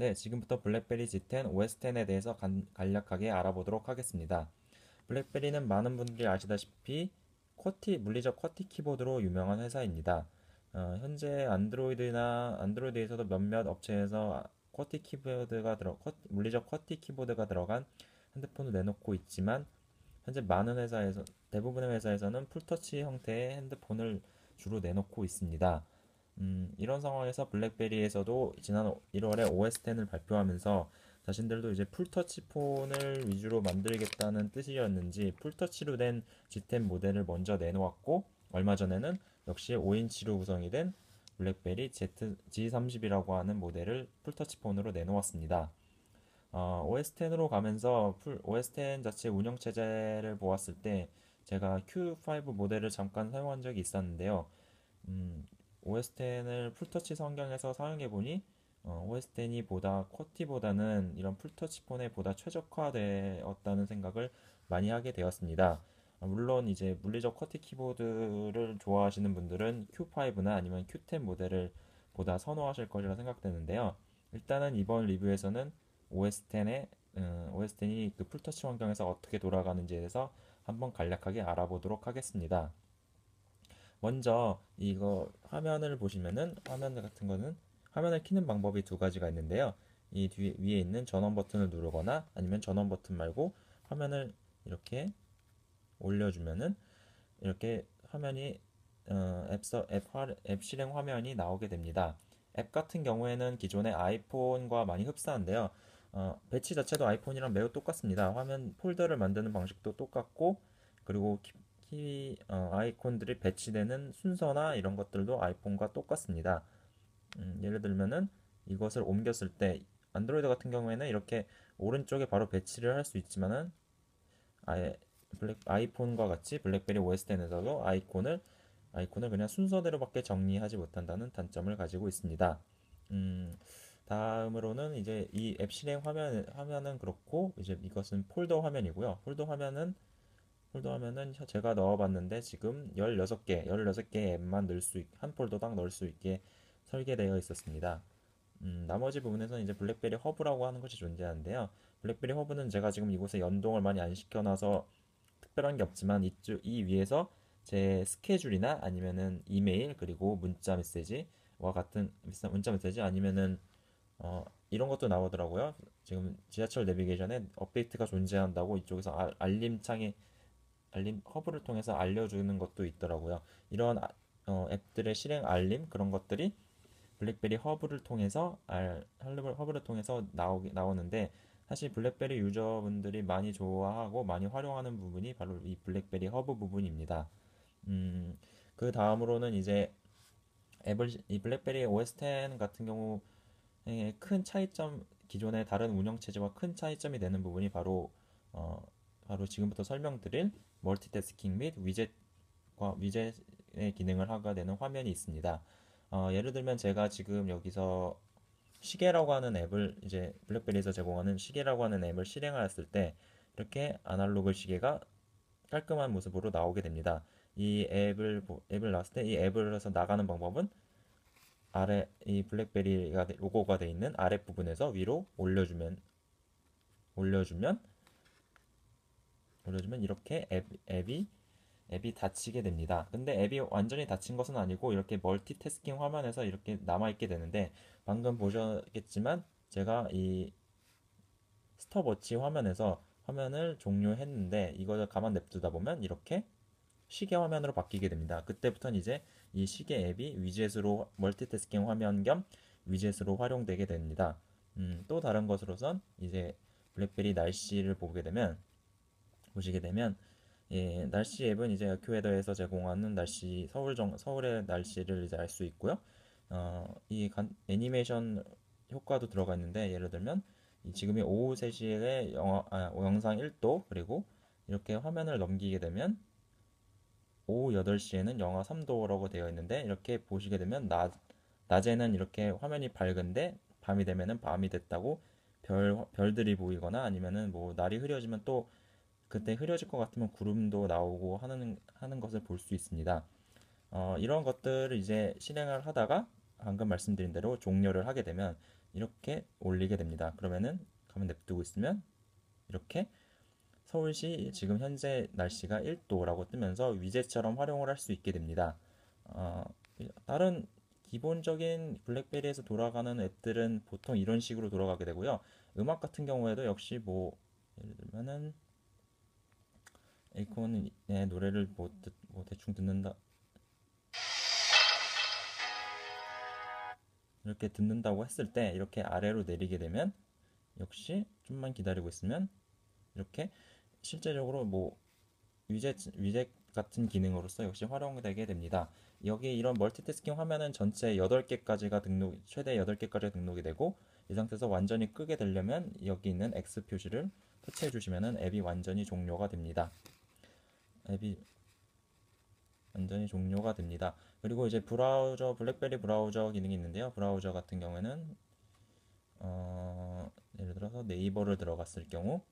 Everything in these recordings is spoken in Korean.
네, 지금부터 블랙베리 G10 OS10에 대해서 간략하게 알아보도록 하겠습니다. 블랙베리는 많은 분들이 아시다시피 물리적 쿼티 키보드로 유명한 회사입니다. 현재 안드로이드에서도 몇몇 업체에서 물리적 쿼티 키보드가 들어간 핸드폰을 내놓고 있지만 현재 대부분의 회사에서는 풀터치 형태의 핸드폰을 주로 내놓고 있습니다. 이런 상황에서 블랙베리에서도 지난 1월에 OS10을 발표하면서 자신들도 이제 풀터치 폰을 위주로 만들겠다는 뜻이었는지 풀터치로 된 G10 모델을 먼저 내놓았고, 얼마 전에는 역시 5인치로 구성이 된 블랙베리 G30이라고 하는 모델을 풀터치 폰으로 내놓았습니다. OS10으로 가면서 OS10 자체 운영 체제를 보았을 때 제가 Q5 모델을 잠깐 사용한 적이 있었는데요. OS10을 풀터치 환경에서 사용해 보니 OS10이 보다 쿼티보다는 이런 풀터치 폰에 보다 최적화되었다는 생각을 많이 하게 되었습니다. 물론 이제 물리적 쿼티 키보드를 좋아하시는 분들은 Q5나 아니면 Q10 모델을 보다 선호하실 것이라 생각되는데요. 일단은 이번 리뷰에서는 OS10이 그 풀터치 환경에서 어떻게 돌아가는지에 대해서 한번 간략하게 알아보도록 하겠습니다. 먼저 이거 화면을 보시면은 화면 같은 거는 화면을 켜는 방법이 두 가지가 있는데요. 위에 있는 전원 버튼을 누르거나 아니면 전원 버튼 말고 화면을 이렇게 올려주면은 이렇게 화면이 앱 실행 화면이 나오게 됩니다. 앱 같은 경우에는 기존의 아이폰과 많이 흡사한데요. 배치 자체도 아이폰이랑 매우 똑같습니다. 화면 폴더를 만드는 방식도 똑같고, 그리고 아이콘들이 배치되는 순서나 이런 것들도 아이폰과 똑같습니다. 예를 들면은 이것을 옮겼을 때 안드로이드 같은 경우에는 이렇게 오른쪽에 바로 배치를 할 수 있지만은 아예 아이폰과 같이 블랙베리 OS10에서도 아이콘을 그냥 순서대로밖에 정리하지 못한다는 단점을 가지고 있습니다. 음, 다음으로는 이제 이 앱 실행 화면은 그렇고, 이제 이것은 폴더 화면이고요. 폴더 화면은 제가 넣어봤는데 지금 16개의 앱만 한 폴더당 넣을 수 있게 설계되어 있었습니다. 나머지 부분에서는 이제 블랙베리 허브라고 하는 것이 존재하는데요. 블랙베리 허브는 제가 지금 이곳에 연동을 많이 안 시켜놔서 특별한 게 없지만 이 위에서 제 스케줄이나 아니면은 이메일 그리고 문자 메시지 아니면은 이런 것도 나오더라고요. 지금 지하철 내비게이션에 업데이트가 존재한다고 이쪽에서 알림 허브를 통해서 알려주는 것도 있더라고요. 이런 앱들의 실행 알림 그런 것들이 블랙베리 허브를 통해서 나오는데, 사실 블랙베리 유저분들이 많이 좋아하고 많이 활용하는 부분이 바로 이 블랙베리 허브 부분입니다. 음, 그 다음으로는 이제 이 블랙베리 OS10 같은 경우에 기존의 다른 운영체제와 큰 차이점이 되는 부분이 어, 바로 지금부터 설명드릴 멀티태스킹 및 위젯의 기능을 하게 되는 화면이 있습니다. 예를 들면 제가 지금 여기서 블랙베리에서 제공하는 시계라고 하는 앱을 실행하였을 때 이렇게 아날로그 시계가 깔끔한 모습으로 나오게 됩니다. 앱을 나왔을 때 이 앱을해서 나가는 방법은 이 블랙베리가 로고가 되어 있는 아랫부분에서 위로 올려주면 이렇게 앱이 닫히게 됩니다. 근데 앱이 완전히 닫힌 것은 아니고 이렇게 멀티태스킹 화면에서 이렇게 남아있게 되는데, 방금 보셨겠지만 제가 이 스톱워치 화면에서 화면을 종료했는데 이걸 가만 냅두다 보면 이렇게 시계 화면으로 바뀌게 됩니다. 그때부터는 이제 이 시계 앱이 멀티태스킹 화면 겸 위젯으로 활용되게 됩니다. 또 다른 것으로선 이제 블랙베리 날씨를 보시게 되면, 날씨 앱은 이제 어큐웨더에서 제공하는 서울의 날씨를 이제 알 수 있고요. 애니메이션 효과도 들어가 있는데, 예를 들면 지금이 오후 3시에 영상 1도, 그리고 이렇게 화면을 넘기게 되면 오후 8시에는 영하 3도라고 되어 있는데, 이렇게 보시게 되면 낮에는 이렇게 화면이 밝은데 밤이 되면은 밤이 됐다고 별들이 보이거나, 아니면은 뭐 날이 흐려지면 또 그때 흐려질 것 같으면 구름도 나오고 하는 것을 볼 수 있습니다. 이런 것들을 이제 실행을 하다가 방금 말씀드린 대로 종료를 하게 되면 이렇게 올리게 됩니다. 그러면은 가만 냅두고 있으면 이렇게 서울시 지금 현재 날씨가 1도라고 뜨면서 위젯처럼 활용을 할 수 있게 됩니다. 어, 다른 기본적인 블랙베리에서 돌아가는 앱들은 보통 이런 식으로 돌아가게 되고요. 음악 같은 경우에도 역시 뭐 예를 들면은 에이콘의 노래를 뭐 대충 듣는다 이렇게 듣는다고 했을 때 이렇게 아래로 내리게 되면 역시 좀만 기다리고 있으면 이렇게 실제적으로 뭐 위젯 같은 기능으로서 역시 활용되게 됩니다. 여기 이런 멀티태스킹 화면은 전체 8개까지가 최대 8개까지가 등록이 되고 이 상태에서 완전히 끄게 되려면 여기 있는 X 표시를 터치해 주시면 앱이 완전히 종료가 됩니다. 앱이 완전히 종료가 됩니다. 그리고 이제 브라우저, 블랙베리 브라우저 기능이 있는데요. 브라우저 같은 경우에는 예를 들어서 네이버를 들어갔을 경우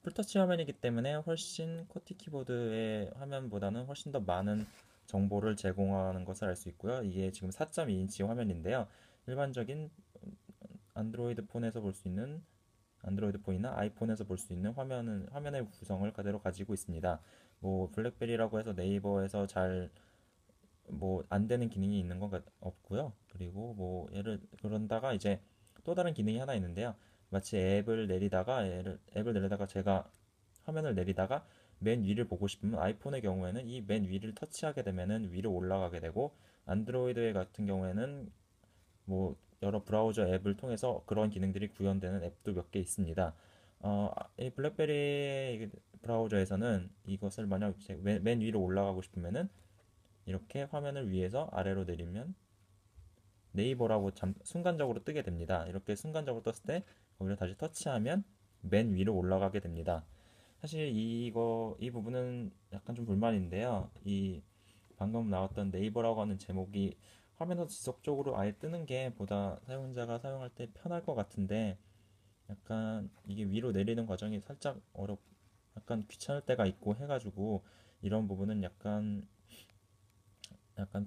풀터치 화면이기 때문에 훨씬 쿼티 키보드의 화면보다는 훨씬 더 많은 정보를 제공하는 것을 알 수 있고요. 이게 지금 4.2인치 화면인데요. 일반적인 안드로이드 폰에서 볼 수 있는 안드로이드 폰이나 아이폰에서 볼 수 있는 화면의 구성을 그대로 가지고 있습니다. 뭐 블랙베리라고 해서 네이버에서 잘 뭐 안 되는 기능이 있는 건 없고요. 그리고 뭐 그런다가 이제 또 다른 기능이 하나 있는데요. 마치 앱을 내리다가 제가 화면을 내리다가 맨 위를 보고 싶으면 아이폰의 경우에는 이 맨 위를 터치하게 되면은 위로 올라가게 되고 안드로이드 같은 경우에는 뭐 여러 브라우저 앱을 통해서 그런 기능들이 구현되는 앱도 몇 개 있습니다. 이 블랙베리 브라우저에서는 이것을 만약 맨 위로 올라가고 싶으면은 이렇게 화면을 위에서 아래로 내리면 네이버라고 순간적으로 뜨게 됩니다. 이렇게 순간적으로 떴을 때 거기를 다시 터치하면 맨 위로 올라가게 됩니다. 사실 이 부분은 약간 좀 불만인데요. 이 방금 나왔던 네이버라고 하는 제목이 화면에서 지속적으로 아예 뜨는 게 보다 사용자가 사용할 때 편할 것 같은데 약간 이게 위로 내리는 과정이 살짝 약간 귀찮을 때가 있고 해가지고 이런 부분은 약간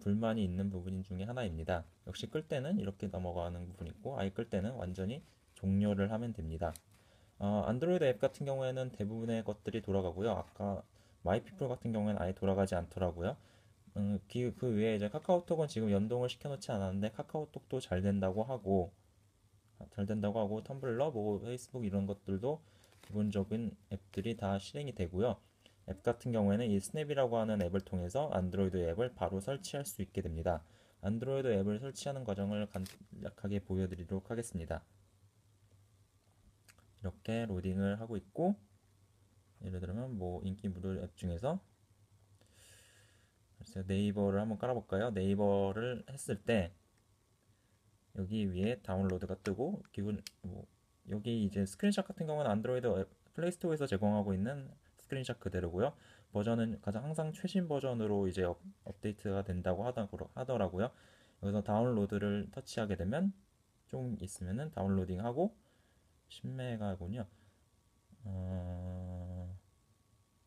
불만이 있는 부분 중에 하나입니다. 역시 끌 때는 이렇게 넘어가는 부분이 있고 아예 끌 때는 완전히 종료를 하면 됩니다. 안드로이드 앱 같은 경우에는 대부분의 것들이 돌아가고요. 아까 마이피플 같은 경우에는 아예 돌아가지 않더라고요. 그 외에 이제 카카오톡은 지금 연동을 시켜놓지 않았는데 카카오톡도 잘 된다고 하고 텀블러, 뭐 페이스북 이런 것들도 기본적인 앱들이 다 실행이 되고요. 앱 같은 경우에는 이 스냅이라고 하는 앱을 통해서 안드로이드 앱을 바로 설치할 수 있게 됩니다. 안드로이드 앱을 설치하는 과정을 간략하게 보여드리도록 하겠습니다. 이렇게 로딩을 하고 있고 예를 들면 뭐 인기 무료 앱 중에서 글쎄요, 네이버를 한번 깔아볼까요? 네이버를 했을 때 여기 위에 다운로드가 뜨고 뭐 여기 이제 스크린샷 같은 경우는 안드로이드 플레이스토어에서 제공하고 있는 스크린샷 그대로고요. 버전은 가장 항상 최신 버전으로 이제 업데이트가 된다고 하더라고요. 여기서 다운로드를 터치하게 되면 좀 있으면은 다운로딩하고 10메가군요.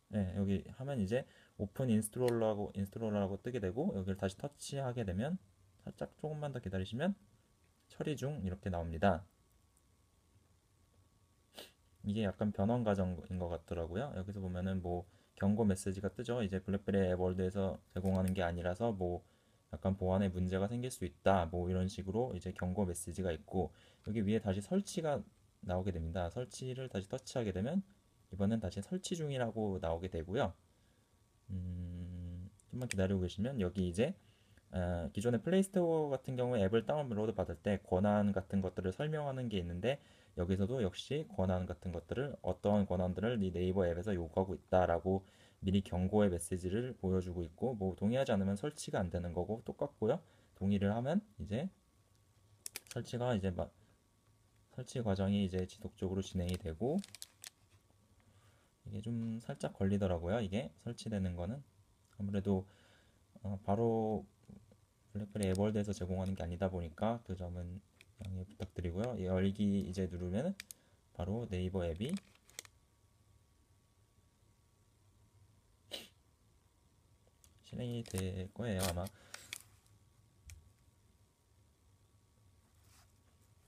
네, 여기 하면 이제 오픈 인스톨러라고 뜨게 되고 여기를 다시 터치하게 되면 살짝 조금만 더 기다리시면 처리 중 이렇게 나옵니다. 이게 약간 변환 과정인 것 같더라고요. 여기서 보면은 뭐 경고 메시지가 뜨죠. 이제 블랙베리 앱 월드에서 제공하는 게 아니라서 뭐 약간 보안에 문제가 생길 수 있다. 뭐 이런 식으로 이제 경고 메시지가 있고 여기 위에 다시 설치가 나오게 됩니다. 설치를 다시 터치하게 되면 이번엔 다시 설치 중이라고 나오게 되고요. 좀만 기다리고 계시면 여기 이제 기존의 플레이스토어 같은 경우에 앱을 다운로드 받을 때 권한 같은 것들을 설명하는 게 있는데 여기서도 역시 권한 같은 것들을 어떠한 권한들을 이 네이버 앱에서 요구하고 있다라고 미리 경고의 메시지를 보여주고 있고 뭐 동의하지 않으면 설치가 안 되는 거고 똑같고요. 동의를 하면 이제 설치가 이제 막 설치 과정이 이제 지속적으로 진행이 되고 이게 좀 살짝 걸리더라고요. 이게 설치되는 거는 아무래도 바로 블랙베리 앱월드에서 제공하는 게 아니다 보니까 그 점은 양해 부탁드리고요. 열기 이제 누르면 바로 네이버 앱이 실행이 될 거예요 아마.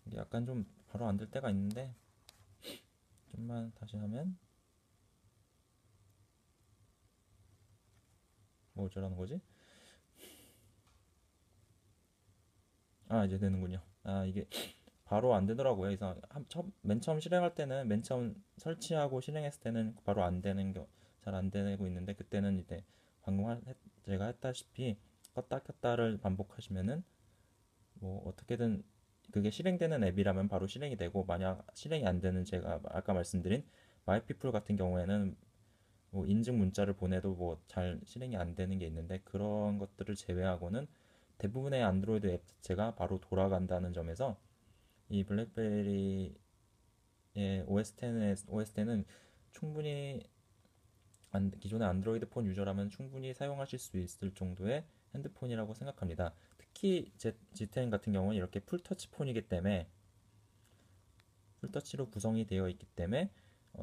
이게 약간 좀 바로 안 될 때가 있는데 좀만 다시 하면 뭐 어쩌라는 거지? 아 이제 되는군요. 아 이게 바로 안 되더라고요. 그래서 맨 처음 실행할 때는 맨 처음 설치하고 실행했을 때는 바로 안 되는 잘 안 되고 있는데 그때는 이제 방금 제가 했다시피 껐다 켰다를 반복하시면은 뭐 어떻게든 그게 실행되는 앱이라면 바로 실행이 되고 만약 실행이 안 되는 제가 아까 말씀드린 마이피플 같은 경우에는 뭐 인증 문자를 보내도 뭐 잘 실행이 안 되는 게 있는데 그런 것들을 제외하고는 대부분의 안드로이드 앱 자체가 바로 돌아간다는 점에서 이 블랙베리의 OS10은 충분히 기존의 안드로이드 폰 유저라면 충분히 사용하실 수 있을 정도의 핸드폰이라고 생각합니다. 특히 G10 같은 경우는 이렇게 풀터치 폰이기 때문에 풀터치로 구성이 되어 있기 때문에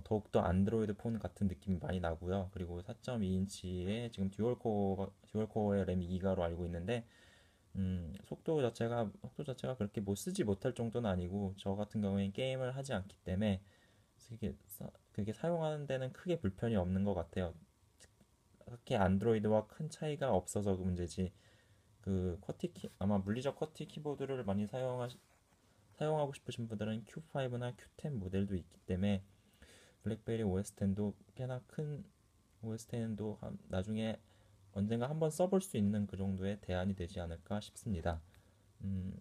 더욱더 안드로이드 폰 같은 느낌이 많이 나고요. 그리고 4.2인치에 지금 듀얼코어의 램 2기가로 알고 있는데 속도 자체가 그렇게 뭐 쓰지 못할 정도는 아니고 저 같은 경우에는 게임을 하지 않기 때문에 그게 사용하는 데는 크게 불편이 없는 것 같아요. 특히 안드로이드와 큰 차이가 없어서 그 문제지. 아마 물리적 쿼티 키보드를 많이 사용하고 싶으신 분들은 Q5나 Q10 모델도 있기 때문에 블랙베리 OS10도 꽤나 큰 OS10도 나중에 언젠가 한번 써볼 수 있는 그 정도의 대안이 되지 않을까 싶습니다. 음,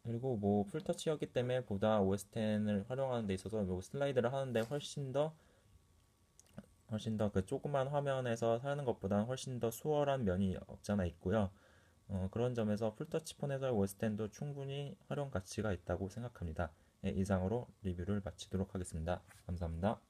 그리고 뭐 풀터치였기 때문에 보다 OS10을 활용하는 데 있어서 뭐 슬라이드를 하는데 훨씬 더 그 조그만 화면에서 사는 것보다 훨씬 더 수월한 면이 없잖아 있고요. 그런 점에서 풀터치 폰에서의 OS10도 충분히 활용 가치가 있다고 생각합니다. 네, 이상으로 리뷰를 마치도록 하겠습니다. 감사합니다.